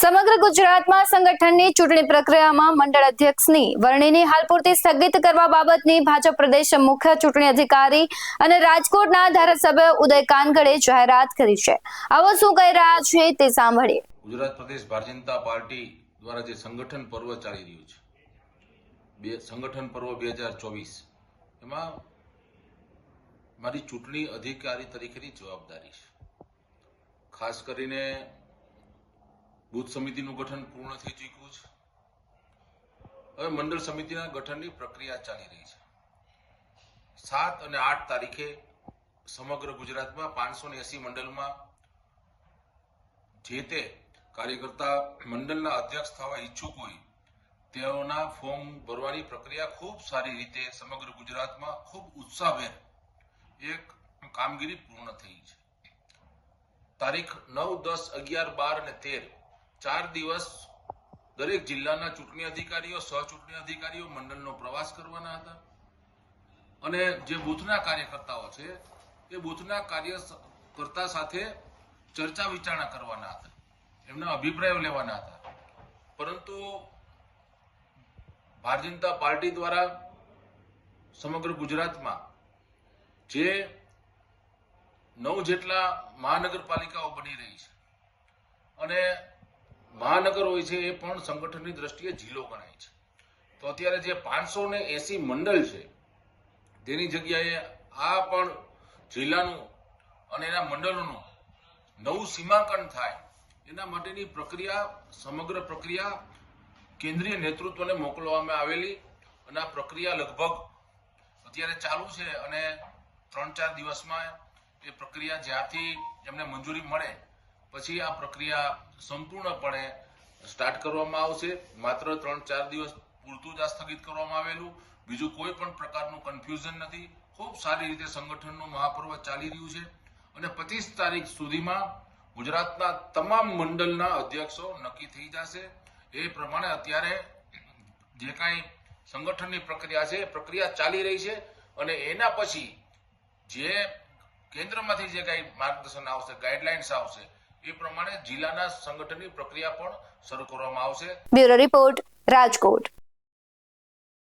સમગ્ર ગુજરાતમાં સંગઠનની ચૂંટણી પ્રક્રિયામાં મંડળ અધ્યક્ષની વરણીની હાલ પૂરતી સ્થગિત કરવા બાબતની ભાજપ પ્રદેશ મુખ્ય ચૂંટણી અધિકારી અને રાજકોટના ધારાસભ્ય ઉદય કાનગડે જાહેરાત કરી છે। આવો શું કહી રહ્યા છે તે સાંભળીએ। ગુજરાત પ્રદેશ ભારતીય જનતા પાર્ટી દ્વારા જે સંગઠન પર્વ ચાલી રહ્યું છે, સંગઠન પર્વ 2024, એમાં મારી ચૂંટણી અધિકારી તરીકેની જવાબદારી છે। ખાસ કરીને બૂથ સમિતિનું ગઠન પૂર્ણ થઈ ચૂક્યું છે। હવે મંડળ સમિતિના ગઠનની પ્રક્રિયા ચાલી રહી છે। 7 અને 8 તારીખે સમગ્ર ગુજરાતમાં 580 મંડળમાં જે તે કાર્યકર્તા મંડળના અધ્યક્ષ થવા ઈચ્છુક હોય તેઓના ફોર્મ ભરવાની પ્રક્રિયા ખૂબ સારી રીતે સમગ્ર ગુજરાતમાં ખૂબ ઉત્સાહભેર એક કામગીરી પૂર્ણ થઈ છે। તારીખ 9, 10, 11, 12 અને 13 4 દિવસ દરેક જિલ્લાના ચૂંટણી અધિકારીઓ, સહચૂંટણી અધિકારીઓ મંડળનો પ્રવાસ કરવાના હતા અને જે બૂથના કાર્યકર્તાઓ છે એ બૂથના કાર્યકર્તા સાથે ચર્ચા વિચારણા કરવાના હતા, એમના અભિપ્રાયો લેવાના હતા। પરંતુ ભારતીય જનતા પાર્ટી દ્વારા સમગ્ર ગુજરાતમાં જે 9 જેટલા મહાનગરપાલિકાઓ બની રહી છે અને મહાનગર હોય છે એ પણ સંગઠનની દ્રષ્ટિએ જિલ્લો ગણાય છે, તો અત્યારે જે 580 મંડળ છે તેની જગ્યાએ આ પણ જિલ્લાનું અને એના મંડળોનું નવું સીમાંકન થાય એના માટેની પ્રક્રિયા, સમગ્ર પ્રક્રિયા કેન્દ્રીય નેતૃત્વને મોકલવામાં આવેલી અને આ પ્રક્રિયા લગભગ અત્યારે ચાલુ છે અને 3-4 દિવસમાં એ પ્રક્રિયા જ્યાંથી એમને મંજૂરી મળે પછી આ પ્રક્રિયા સંપૂર્ણપણે સ્ટાર્ટ કરવામાં આવશે। માત્ર 3-4 દિવસ પૂરતું જ આ સ્થગિત કરવામાં આવેલું, બીજું કોઈ પણ પ્રકારનું કન્ફ્યુઝન નથી। ખૂબ સારી રીતે સંગઠનનું મહાપર્વ ચાલી રહ્યું છે અને 25 તારીખ સુધીમાં ગુજરાતના તમામ મંડળના અધ્યક્ષો નક્કી થઈ જશે। એ પ્રમાણે અત્યારે જે કાંઈ સંગઠનની પ્રક્રિયા છે એ પ્રક્રિયા ચાલી રહી છે અને એના પછી જે કેન્દ્રમાંથી જે કાંઈ માર્ગદર્શન આવશે, ગાઈડલાઇન્સ આવશે, એ પ્રમાણે જિલ્લાના સંગઠનની પ્રક્રિયા પણ શરૂ કરવામાં આવશે। Bureau report, Rajkot.